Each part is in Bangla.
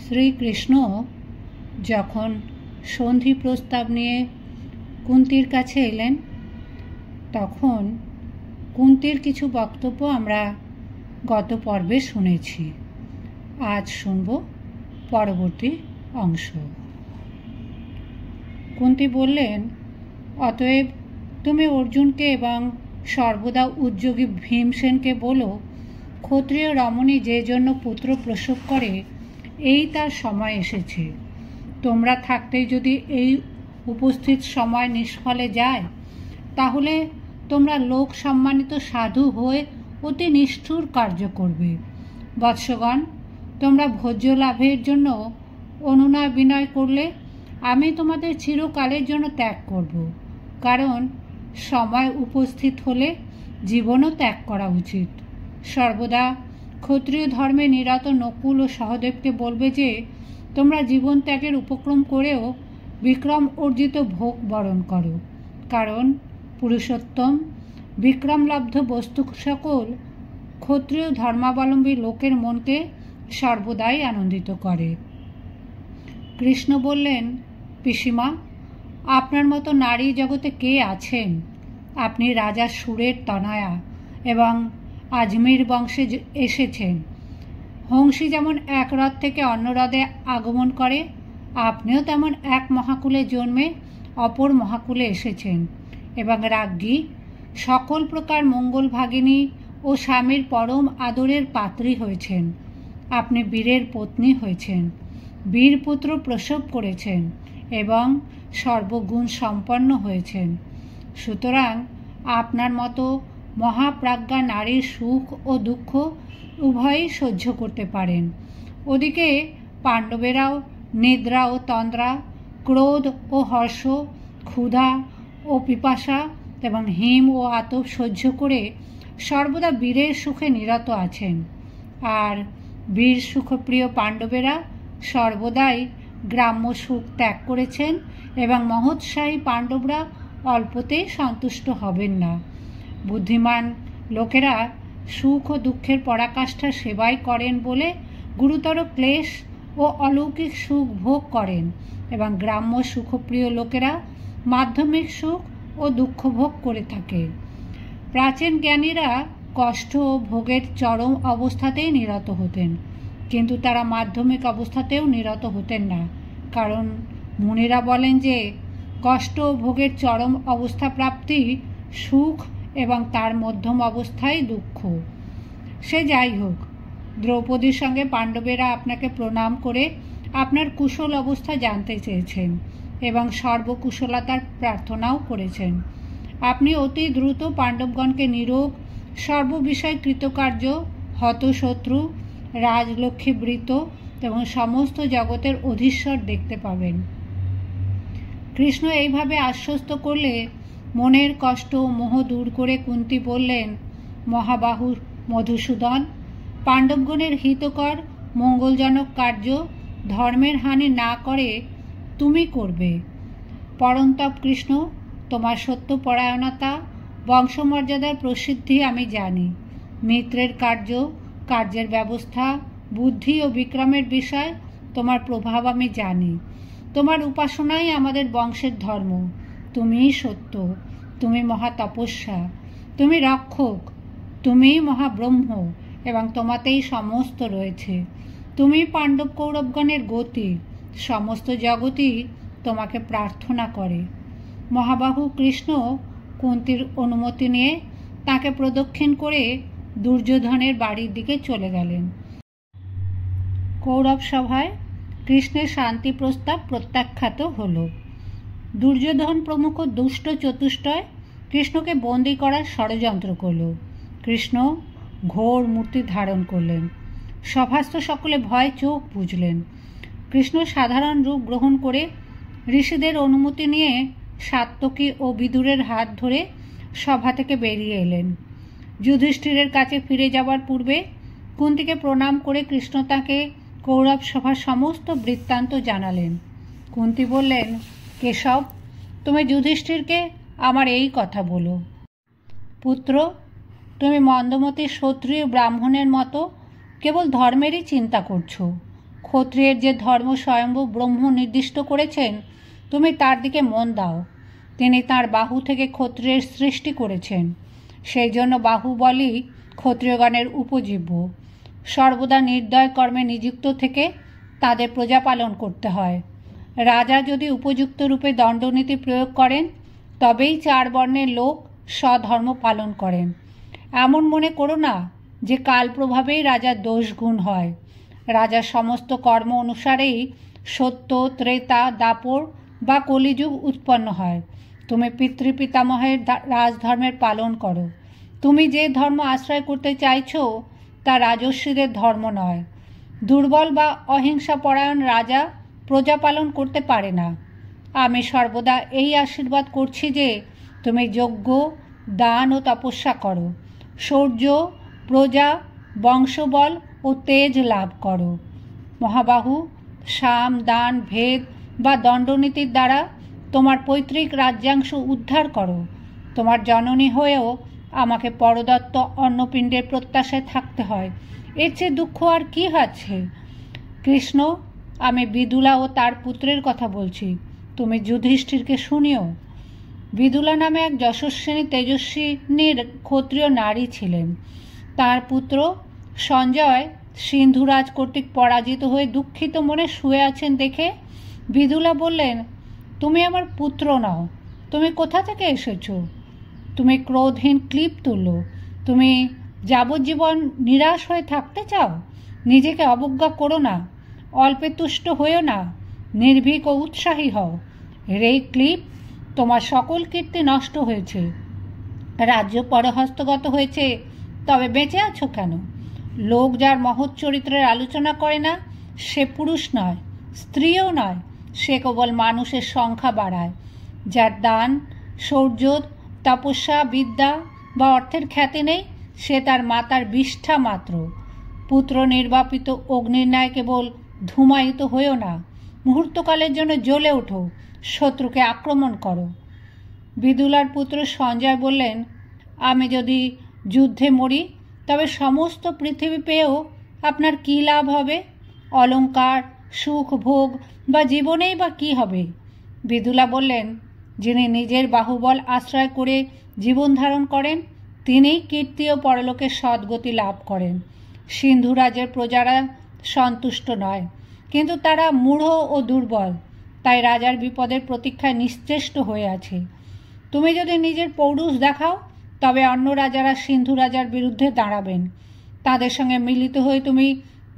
শ্রীকৃষ্ণ যখন সন্ধি প্রস্তাব নিয়ে কুন্তির কাছে এলেন, তখন কুন্তির কিছু বক্তব্য আমরা গত পর্বে শুনেছি। আজ শুনব পরবর্তী অংশ। কুন্তি বললেন, অতএব তুমি অর্জুনকে এবং সর্বদা উদ্যোগী ভীমসেনকে বলো, ক্ষত্রিয় রমণী যে জন্য পুত্র প্রসব করে এই তার সময় এসেছে। তোমরা থাকতেই যদি এই উপস্থিত সময় নিষ্ফলে যায়, তাহলে তোমরা লোক সম্মানিত সাধু হয়ে অতি নিষ্ঠুর কার্য করবে। বৎসগণ, তোমরা ভোজ্য লাভের জন্য অনুনয় বিনয় করলে আমি তোমাদের চিরকালের জন্য ত্যাগ করব, কারণ সময় উপস্থিত হলে জীবনও ত্যাগ করা উচিত। সর্বদা ক্ষত্রিয় ধর্মে নিরত নকুল ও সহদেবকে বলবে যে তোমরা জীবন ত্যাগের উপক্রম করেও বিক্রম অর্জিত ভোগ বরণ করো, কারণ পুরুষোত্তম বিক্রমলব্ধ বস্তু সকল ক্ষত্রিয় ধর্মাবলম্বী লোকের মনকে সর্বদাই আনন্দিত করে। কৃষ্ণ বললেন, পিসিমা, আপনার মতো নারী জগতে কে আছেন? আপনি রাজা সুরের তনয়া এবং আজমির বংশে এসেছেন। হংসী যেমন এক হ্রদ থেকে অন্য হ্রদে আগমন করে, আপনিও তেমন এক মহাকুলে জন্মে অপর মহাকুলে এসেছেন এবং রাজ্ঞী সকল প্রকার মঙ্গল ভাগিনী ও স্বামীর পরম আদরের পাত্রী হয়েছেন। আপনি বীরের পত্নী হয়েছেন, বীরপুত্র প্রসব করেছেন এবং সর্বগুণ সম্পন্ন হয়েছেন। সুতরাং আপনার মতো মহাপ্রাজ্ঞা নারীর সুখ ও দুঃখ উভয়ই সহ্য করতে পারেন। ওদিকে পাণ্ডবেরাও নিদ্রা ও তন্দ্রা, ক্রোধ ও হর্ষ, ক্ষুধা ও পিপাসা এবং হিম ও আতপ সহ্য করে সর্বদা বীরের সুখে নিরত আছেন। আর বীর সুখপ্রিয় পাণ্ডবেরা সর্বদাই গ্রাম্য সুখ ত্যাগ করেছেন এবং মহোৎসাহী পাণ্ডবরা অল্পতেই সন্তুষ্ট হবেন না। বুদ্ধিমান লোকেরা সুখ ও দুঃখের পরাকাষ্ঠা সেবাই করেন বলে গুরুতর ক্লেশ ও অলৌকিক সুখ ভোগ করেন এবং গ্রাম্য সুখপ্রিয় লোকেরা মাধ্যমিক সুখ ও দুঃখ ভোগ করে থাকে। প্রাচীন জ্ঞানীরা কষ্ট ও ভোগের চরম অবস্থাতেই নিরত হতেন, কিন্তু তারা মাধ্যমিক অবস্থাতেও নিরত হতেন না, কারণ মুনিরা বলেন যে কষ্ট ও ভোগের চরম অবস্থা প্রাপ্তি সুখ এবং তার মধ্যম অবস্থায় দুঃখ। সে যাই হোক, দ্রৌপদীর সঙ্গে পাণ্ডবেরা আপনাকে প্রণাম করে আপনার কুশল অবস্থা জানতে চেয়েছেন এবং সর্বকুশলতার প্রার্থনাও করেছেন। আপনি অতি দ্রুত পাণ্ডবগণকে নিরোগ, সর্ববিষয় কৃতকার্য, হতশত্রু, রাজলক্ষ্মীবৃত এবং সমস্ত জগতের অধীশ্বর দেখতে পাবেন। কৃষ্ণ এইভাবে আশ্বস্ত করলে মনের কষ্ট ও মোহ দূর করে কুন্তি বললেন, মহাবাহু মধুসূদন, পাণ্ডবগণের হিতকর মঙ্গলজনক কার্য ধর্মের হানি না করে তুমি করবে। পরন্তপ কৃষ্ণ, তোমার সত্যপরায়ণতা, বংশমর্যাদার প্রসিদ্ধি আমি জানি। মিত্রের কার্য, কার্যের ব্যবস্থা, বুদ্ধি ও বিক্রমের বিষয় তোমার প্রভাব আমি জানি। তোমার উপাসনাই আমাদের বংশের ধর্ম। তুমিই সত্য, তুমি মহাতপস্যা, তুমি রক্ষক, তুমিই মহাব্রহ্ম এবং তোমাতেই সমস্ত রয়েছে। তুমি পাণ্ডব কৌরবগণের গতি, সমস্ত জগৎই তোমাকে প্রার্থনা করে। মহাবাহু কৃষ্ণ কুন্তির অনুমতি নিয়ে তাকে প্রদক্ষিণ করে দুর্যোধনের বাড়ির দিকে চলে গেলেন। কৌরব সভায় কৃষ্ণের শান্তি প্রস্তাব প্রত্যাখ্যাত হল। দুর্যোধন প্রমুখ দুষ্ট চতুষ্টয় কৃষ্ণকে বন্দী করার ষড়যন্ত্র করল। কৃষ্ণ ঘোর মূর্তি ধারণ করলেন। সভাস্থ সকলে ভয়ে চোখ বুজলেন। কৃষ্ণ সাধারণ রূপ গ্রহণ করে ঋষিদের অনুমতি নিয়ে সাত্ত্বকী ও বিদুরের হাত ধরে সভা থেকে বেরিয়ে এলেন। যুধিষ্ঠিরের কাছে ফিরে যাবার পূর্বে কুন্তিকে প্রণাম করে কৃষ্ণ তাকে কৌরব সভার সমস্ত বৃত্তান্ত জানালেন। কুন্তি বললেন, কেশব, তুমি যুধিষ্ঠিরকে আমার এই কথা বলো। পুত্র, তুমি মন্দমতি ক্ষত্রিয় ব্রাহ্মণের মতো কেবল ধর্মেরই চিন্তা করছো। ক্ষত্রিয়ের যে ধর্ম স্বয়ম্ভু ব্রহ্ম নির্দিষ্ট করেছেন, তুমি তার দিকে মন দাও। তিনি তার বাহু থেকে ক্ষত্রিয়ের সৃষ্টি করেছেন, সেই জন্য বাহুবলই ক্ষত্রিয়গণের উপজীব্য। সর্বদা নির্দয় কর্মে নিযুক্ত থেকে তাদের প্রজা পালন করতে হয়। রাজা যদি উপযুক্ত রূপে দণ্ডনীতি প্রয়োগ করেন, তবেই 4 বর্ণের লোক স্বধর্ম পালন করেন। এমন মনে করো না যে কাল প্রভাবেই রাজার দোষগুণ হয়। রাজার সমস্ত কর্ম অনুসারেই সত্য, ত্রেতা, দাপর বা কলিযুগ উৎপন্ন হয়। তুমি পিতৃপিতামহের রাজধর্মের পালন করো। তুমি যে ধর্ম আশ্রয় করতে চাইছো তা রাজস্বীদের ধর্ম নয়। দুর্বল বা অহিংসাপরায়ণ রাজা প্রজা পালন করতে পারে না। আমি সর্বদা এই আশীর্বাদ করছি যে তুমি যজ্ঞ, দান ও তপস্যা করো, শৌর্য, প্রজা, বংশবল ও তেজ লাভ করো। মহাবাহু, সাম, দান, ভেদ বা দণ্ডনীতির দ্বারা তোমার পৈতৃক রাজ্যাংশ উদ্ধার করো। তোমার জননী হয়েও আমাকে পরদত্ত অন্নপিণ্ডের প্রত্যাশায় থাকতে হয়। এর চেয়ে দুঃখ আর কি আছে? কৃষ্ণ, আমি বিদুলা ও তার পুত্রের কথা বলছি, তুমি যুধিষ্ঠিরকে শুনিও। বিদুলা নামে এক যশস্বিনী তেজস্বিনী ক্ষত্রিয় নারী ছিলেন। তার পুত্র সঞ্জয় সিন্ধুরাজ কর্তৃক পরাজিত হয়ে দুঃখিত মনে শুয়ে আছেন দেখে বিদুলা বললেন, তুমি আমার পুত্র নও, তুমি কোথা থেকে এসেছো? তুমি ক্রোধহীন ক্লিপ তুললো। তুমি যাবজ্জীবন নিরাশ হয়ে থাকতে চাও? নিজেকে অবজ্ঞা করো না, অল্পে তুষ্ট হয়েও না, নির্ভীক ও উৎসাহী হও। রে ক্লিপ, তোমার সকল কীর্তি নষ্ট হয়েছে, রাজ্য পরহস্তগত হয়েছে, তবে বেঁচে আছো কেন? লোক যার মহৎ চরিত্রের আলোচনা করে না সে পুরুষ নয়, স্ত্রীও নয়, সে কেবল মানুষের সংখ্যা বাড়ায়। যার দান, শৌর্য, তপস্যা, বিদ্যা বা অর্থের খ্যাতি নেই সে তার মাতার বিষ্ঠা মাত্র। পুত্র নির্বাপিত অগ্নির ন্যায় কেবল ধূমায়িত হয়েও না, মুহূর্তকালের জন্য জ্বলে ওঠো, শত্রুকে আক্রমণ করো। বিদুলার পুত্র সঞ্জয় বললেন, আমি যদি যুদ্ধে মরি তবে সমস্ত পৃথিবী পেয়েও আপনার কী লাভ হবে? অলংকার, সুখ, ভোগ বা জীবনেই বা কী হবে? বিদুলা বললেন, যিনি নিজের বাহুবল আশ্রয় করে জীবন ধারণ করেন তিনিই কীর্তি ও পরলোকের সদ্গতি লাভ করেন। সিন্ধুরাজের প্রজারা সন্তুষ্ট নয়, কিন্তু তারা মূঢ় ও দুর্বল, তাই রাজার বিপদের প্রতীক্ষায় নিশ্চেষ্ট হয়ে আছে। তুমি যদি নিজের পৌরুষ দেখাও তবে অন্য রাজারা সিন্ধু রাজার বিরুদ্ধে দাঁড়াবেন। তাদের সঙ্গে মিলিত হয়ে তুমি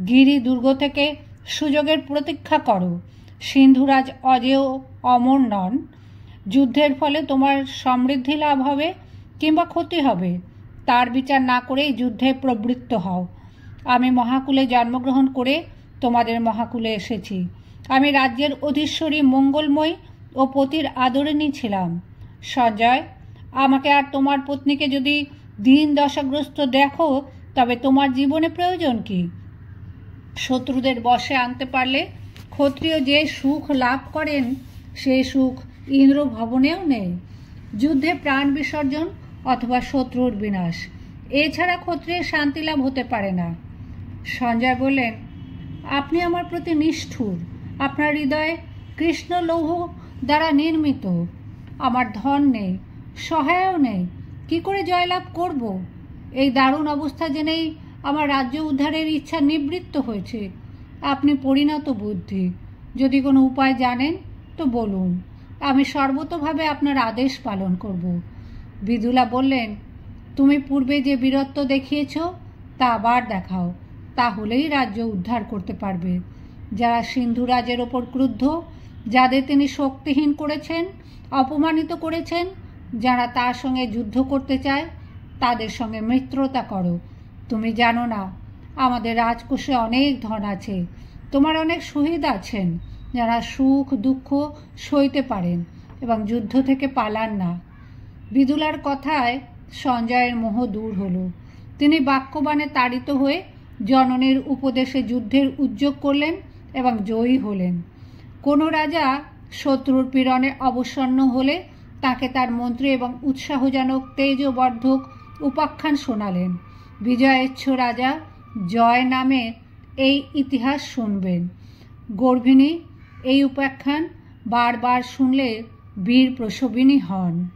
গিরি দুর্গ থেকে সুযোগের প্রতীক্ষা করো। সিন্ধুরাজ অজেয় অমর নন। যুদ্ধের ফলে তোমার সমৃদ্ধি লাভ হবে কিংবা ক্ষতি হবে তার বিচার না করেই যুদ্ধে প্রবৃত্ত হও। আমি মহাকুলে জন্মগ্রহণ করে তোমাদের মহাকুলে এসেছি। আমি রাজ্যের অধীশ্বরী, মঙ্গলময়ী ও পতির আদরিণী ছিলাম। সঞ্জয়, আমাকে আর তোমার পত্নীকে যদি দিন দশাগ্রস্ত দেখো তবে তোমার জীবনে প্রয়োজন কি? শত্রুদের বশে আনতে পারলে ক্ষত্রিয় যে সুখ লাভ করেন সে সুখ ইন্দ্র ভবনেও নেই। যুদ্ধে প্রাণ বিসর্জন অথবা শত্রুর বিনাশ, এছাড়া ক্ষত্রিয়ের শান্তি লাভ হতে পারে না। সঞ্জয় বললেন, আপনি আমার প্রতি নিষ্ঠুর। আপনার হৃদয়ে কৃষ্ণ লৌহ দ্বারা নির্মিত। আমার ধন নেই, সহায়ও নেই, কি করে জয়লাভ করব? এই দারুণ অবস্থা জেনেই আমার রাজ্য উদ্ধারের ইচ্ছা নিবৃত্ত হয়েছে। আপনি পরিণত বুদ্ধি, যদি কোনো উপায় জানেন তো বলুন, আমি সর্বতোভাবে আপনার আদেশ পালন করব। বিদুলা বললেন, তুমি পূর্বে যে বীরত্ব দেখিয়েছ তা আবার দেখাও, তাহলেই রাজ্য উদ্ধার করতে পারবে। যারা সিন্ধুরাজের ওপর ক্রুদ্ধ, যাদের তিনি শক্তিহীন করেছেন, অপমানিত করেছেন, যারা তার সঙ্গে যুদ্ধ করতে চায় তাদের সঙ্গে মিত্রতা করো। তুমি জানো না আমাদের রাজকোষে অনেক ধন আছে, তোমার অনেক শহীদ আছেন যারা সুখ দুঃখ সইতে পারেন এবং যুদ্ধ থেকে পালান না। বিদুলার কথায় সঞ্জয়ের মোহ দূর হলো। তিনি বাক্যবাণে তাড়িত হয়ে জননীর উপদেশে যুদ্ধের উদ্যোগ করলেন এবং জয়ী হলেন। কোনো রাজা শত্রুর পীড়নে অবসন্ন হলে তাকে তার মন্ত্রী এবং উৎসাহজনক তেজবর্ধক উপাখ্যান শোনালেন। বিজয়েচ্ছ রাজা জয় নামে এই ইতিহাস শুনবেন। গর্ভিণী এই উপাখ্যান বারবার শুনলে বীর প্রসবিনী হন।